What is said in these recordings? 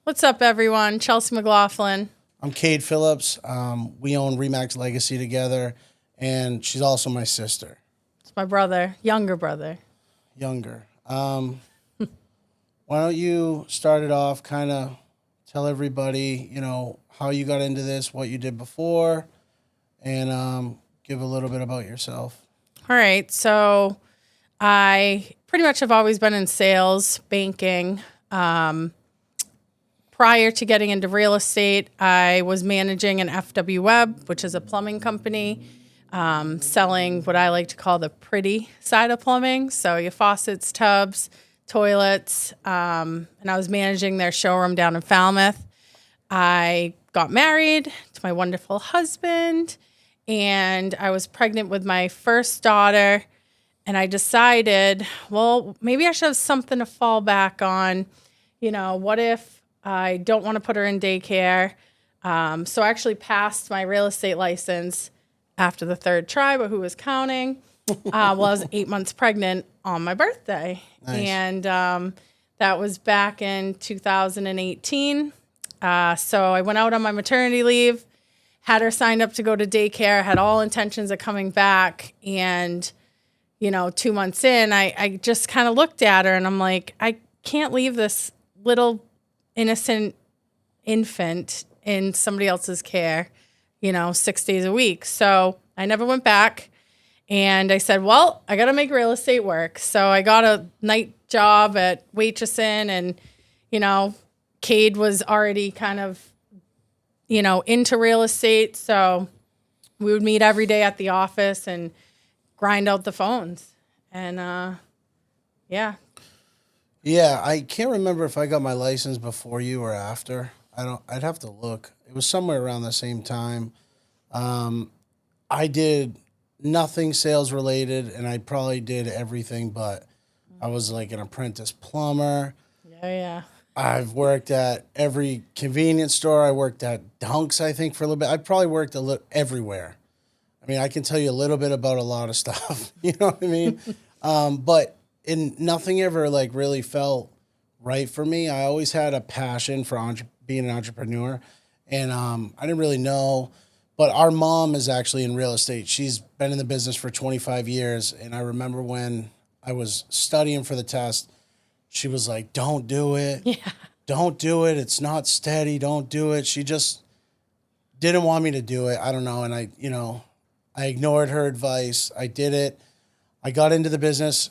What's up, everyone? Chelsea McLaughlin. I'm Cade Phillips. We own Remax Legacy together, and she's also my sister. It's my brother, younger brother. Younger. Why don't you start it off, kind of tell everybody, how you got into this, what you did before, and give a little bit about yourself. All right. So I pretty much have always been in sales, banking. Prior to getting into real estate, I was managing an FW Webb, which is a plumbing company, selling what I like to call the pretty side of plumbing. So your faucets, tubs, toilets, and I was managing their showroom down in Falmouth. I got married to my wonderful husband, and I was pregnant with my first daughter, and I decided, well, maybe I should have something to fall back on. What if I don't want to put her in daycare? So I actually passed my real estate license after the third try, but who was counting? I was 8 months pregnant on my birthday. Nice. And that was back in 2018. So I went out on my maternity leave, had her signed up to go to daycare, had all intentions of coming back. And, 2 months in, I just kind of looked at her and I'm like, I can't leave this little innocent infant in somebody else's care, 6 days a week. So I never went back. And I said, well, I got to make real estate work. So I got a night job at Waitressing, and, Cade was already kind of, into real estate. So we would meet every day at the office and grind out the phones. And, yeah. Yeah, I can't remember if I got my license before you or after. I'd have to look. It was somewhere around the same time. I did nothing sales related, and I probably did everything, but I was like an apprentice plumber. Yeah. I've worked at every convenience store. I worked at Dunks, I think, for a little bit. I probably worked everywhere. I mean, I can tell you a little bit about a lot of stuff. You know what I mean? But nothing ever like really felt right for me. I always had a passion for being an entrepreneur, and I didn't really know. But our mom is actually in real estate. She's been in the business for 25 years. And I remember when I was studying for the test, she was like, don't do it. Yeah. Don't do it. It's not steady. Don't do it. She just didn't want me to do it. I don't know. And I ignored her advice. I did it. I got into the business.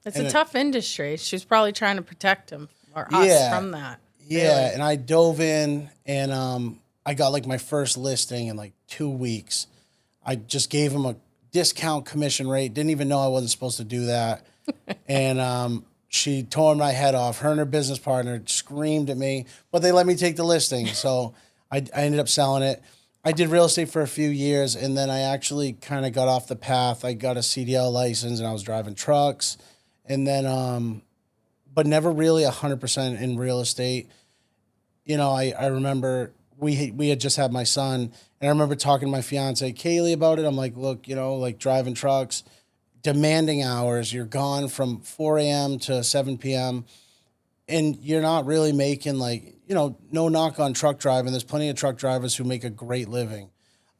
It's a tough industry. She was probably trying to protect him or us from that. Yeah. Really. And I dove in, and I got like my first listing in like 2 weeks. I just gave him a discount commission rate. Didn't even know I wasn't supposed to do that. And she tore my head off. Her and her business partner screamed at me, but they let me take the listing. So I ended up selling it. I did real estate for a few years, and then I actually kind of got off the path. I got a CDL license, and I was driving trucks. And then, but never really 100% in real estate. I remember we had just had my son, and I remember talking to my fiance, Kaylee, about it. I'm like, look, like driving trucks, demanding hours. You're gone from 4 a.m. to 7 p.m., and you're not really making no knock on truck driving. There's plenty of truck drivers who make a great living.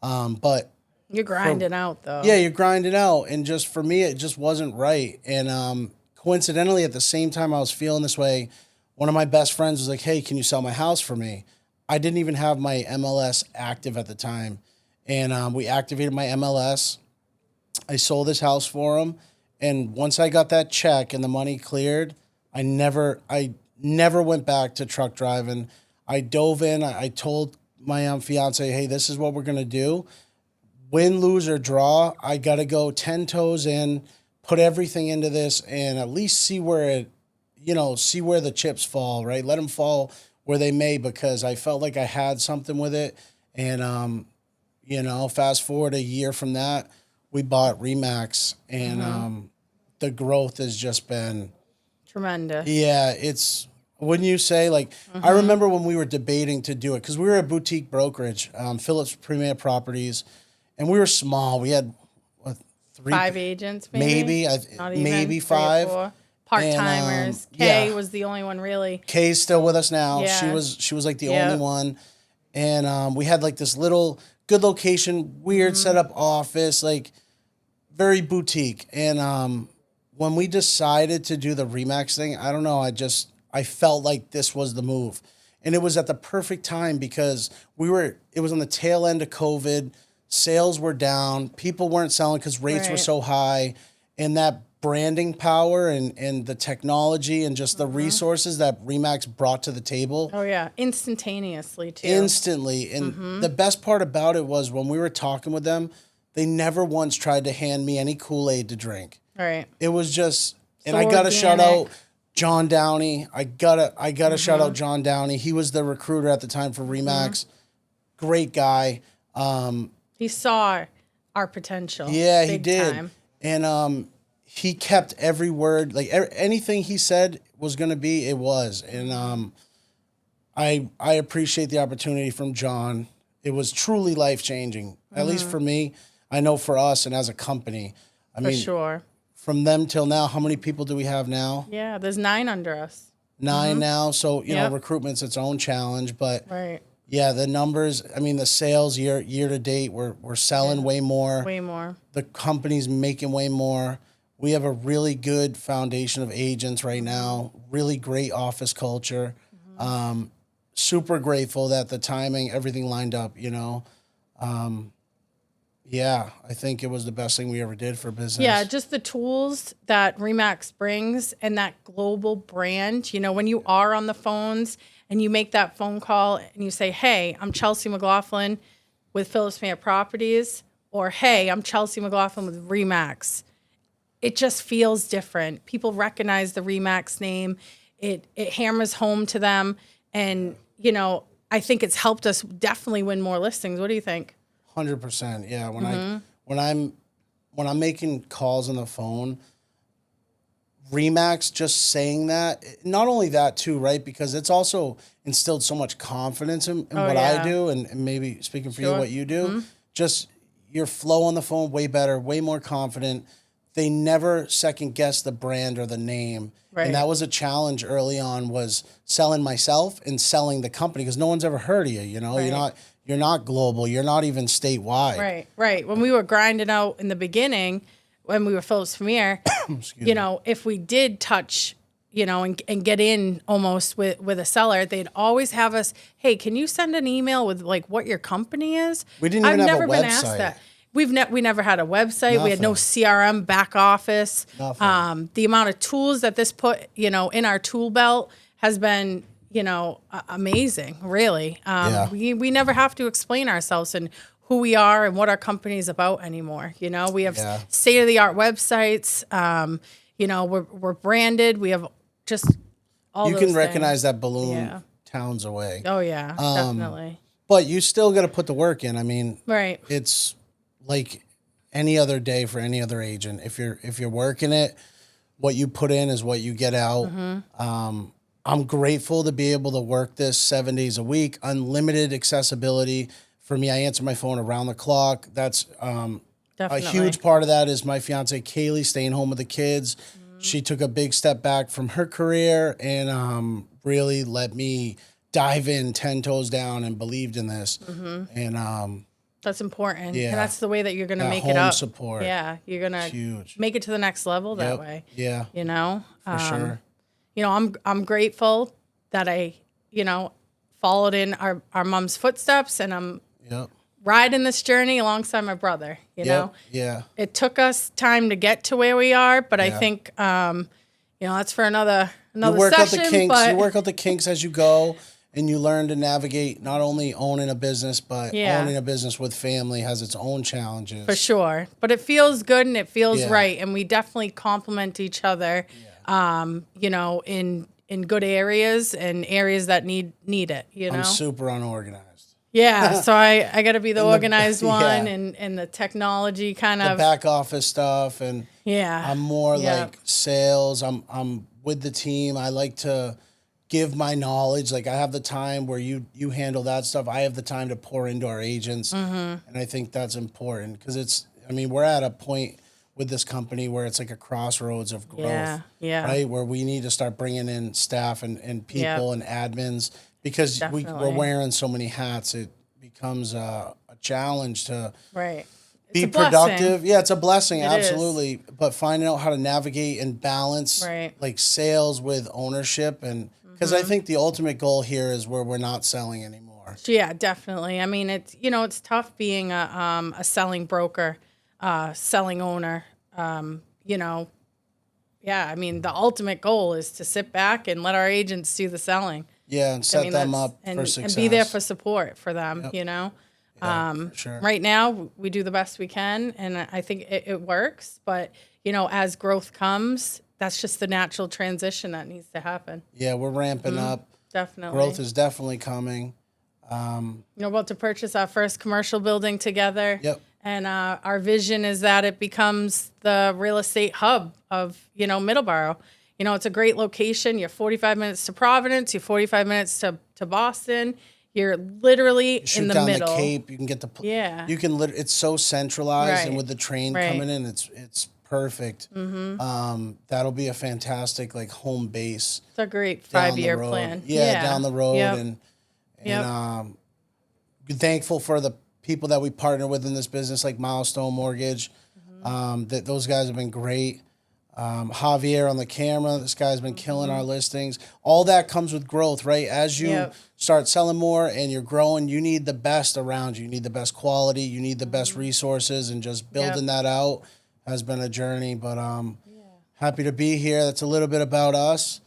But You're grinding out, though. yeah, you're grinding out. And just for me, it just wasn't right. And coincidentally, at the same time I was feeling this way, one of my best friends was like, hey, can you sell my house for me? I didn't even have my MLS active at the time. And we activated my MLS. I sold this house for him. And once I got that check and the money cleared, I never went back to truck driving. I dove in. I told my fiance, hey, this is what we're going to do. Win, lose, or draw, I got to go 10 toes in, put everything into this, and at least see where the chips fall, right? Let them fall where they may, because I felt like I had something with it. And, fast forward a year from that, we bought Remax, and the growth has just been Tremendous. Yeah, wouldn't you say, I remember when we were debating to do it, because we were a boutique brokerage, Phillips Premier Properties, and we were small. We had 5 agents, maybe? maybe 5. part-timers. Kay was the only one really. Kay's still with us now. Yeah. She was like the Yep. only one. And we had like this little good location, weird setup office, like very boutique. And when we decided to do the Remax thing, I don't know, I felt like this was the move. And it was at the perfect time because it was on the tail end of COVID. Sales were down. People weren't selling because rates were Right. so high. And that branding power and the technology and just the resources that Remax brought to the table Oh yeah, instantaneously too. instantly. And the best part about it was when we were talking with them, they never once tried to hand me any Kool-Aid to drink. Right. It was just, and So I gotta shout organic. out John Downey. I gotta shout out John Downey. He was the recruiter at the time for Remax. Great guy. He saw our potential. Yeah, he big did. time. And he kept every word, like anything he said was gonna be, it was. And I appreciate the opportunity from John. It was truly life changing, at least for me. I know for us and as a company. I For mean, sure. from them till now, how many people do we have now? Yeah, there's 9 under us. 9 now. So, you know, Yep. recruitment's its own challenge. But Right. yeah, the numbers, I mean, the sales year to date, we're selling way more. Way more. The company's making way more. We have a really good foundation of agents right now, really great office culture. Super grateful that the timing, everything lined up, you know. Yeah, I think it was the best thing we ever did for business. Yeah, just the tools that Remax brings and that global brand. You know, when you are on the phones and you make that phone call and you say, hey, I'm Chelsea McLaughlin with Phillips Meyer Properties, or hey, I'm Chelsea McLaughlin with Remax. It just feels different. People recognize the Remax name. It hammers home to them. And, you know, I think it's helped us definitely win more listings. What do you think? 100%. Yeah. When I'm making calls on the phone, Remax, just saying that, not only that too, right? Because it's also instilled so much confidence in what I yeah. do, and maybe speaking for you, Sure. what you do. Just your flow on the phone, way better, way more confident. They never second guess the brand or the name. Right. And that was a challenge early on, was selling myself and selling the company, because no one's ever heard of you. You know, Right. you're not global. You're not even statewide. Right, right. When we were grinding out in the beginning, when we were Phillips Premier, you know, if we did touch, you know, and get in almost with a seller, they'd always have us, hey, can you send an email with like what your company is? We didn't even I've have a never been asked website. that. We never had a website. We had no Nothing. CRM back office. Nothing. The amount of tools that this put, you know, in our tool belt has been, you know, amazing, really. Yeah. We never have to explain ourselves and who we are and what our company is about anymore. You know, we have Yeah. state-of-the-art websites. You know, we're branded. We have just all You those can recognize things. that balloon Yeah. towns away. Oh, yeah, definitely. But you still got to put the work in. I mean, Right. it's like any other day for any other agent. If you're working it, what you put in is what you get out. I'm grateful to be able to work this 7 days a week, unlimited accessibility. For me, I answer my phone around the clock. That's a Definitely. huge part of that is my fiance Kaylee staying home with the kids. She took a big step back from her career and really let me dive in 10 toes down and believed in this. And That's important. Yeah. And that's the way that you're going to That make it home up. support. Yeah. You're going to huge. make it to the next level that Yep. way. Yeah, You know? for sure. You know, I'm grateful that I, you know, followed in our mom's footsteps and I'm Yep. riding this journey alongside my brother, you know? Yeah. It took us time to get to where we are, but I Yeah. think, you know, that's for another You work session. out the kinks. But You work out the kinks as you go, and you learn to navigate not only owning a business, but Yeah. owning a business with family has its own challenges. for sure. But it feels good and it feels Yeah. right. And we definitely complement each other, you know, in good areas and areas that need it, you know? I'm super unorganized. Yeah, so I got to be the organized one yeah. and the technology kind The of back office stuff, and yeah. I'm more Yeah. like sales. I'm with the team. I like to give my knowledge. Like I have the time where you handle that stuff. I have the time to pour into our agents, and I think that's important because I mean, we're at a point with this company where it's like a crossroads of growth. Yeah. Right, where we need to start bringing in staff and people and admins because we're Definitely. wearing so many hats. It becomes a challenge to Right. be It's a blessing. productive. Yeah, it's a blessing, It is. absolutely. But finding out how to navigate and balance Right. like sales with ownership, and because I think the ultimate goal here is where we're not selling anymore. Yeah, definitely. I mean, it's tough being a selling broker, selling owner. You know, yeah. I mean, the ultimate goal is to sit back and let our agents do the selling. Yeah, and set them that's- up for success. and be there for support for them. You know. For sure. Right now, we do the best we can, and I think it works. But as growth comes, that's just the natural transition that needs to happen. Yeah, we're ramping up. Definitely. Growth is definitely coming. We're about to purchase our first commercial building together. Yep. And our vision is that it becomes the real estate hub of, Middleborough. It's a great location. You're 45 minutes to Providence. You're 45 minutes to Boston. You're literally Shoot in the down middle. the Cape. You can get the. Yeah. You can. It's so centralized, and Right. with the train Right. coming in, it's perfect. That'll be a fantastic like home base. It's a great Down the 5-year road. plan. Yeah, down the road, Yep. and Yep. be thankful for the people that we partner with in this business, like Milestone Mortgage. That those guys have been great. Javier on the camera, this guy's been killing our listings. All that comes with growth, right? As you Yep. start selling more and you're growing, you need the best around you. You need the best quality. You need the best resources, and just building that out has been a journey. But happy to be here. That's a little bit about us.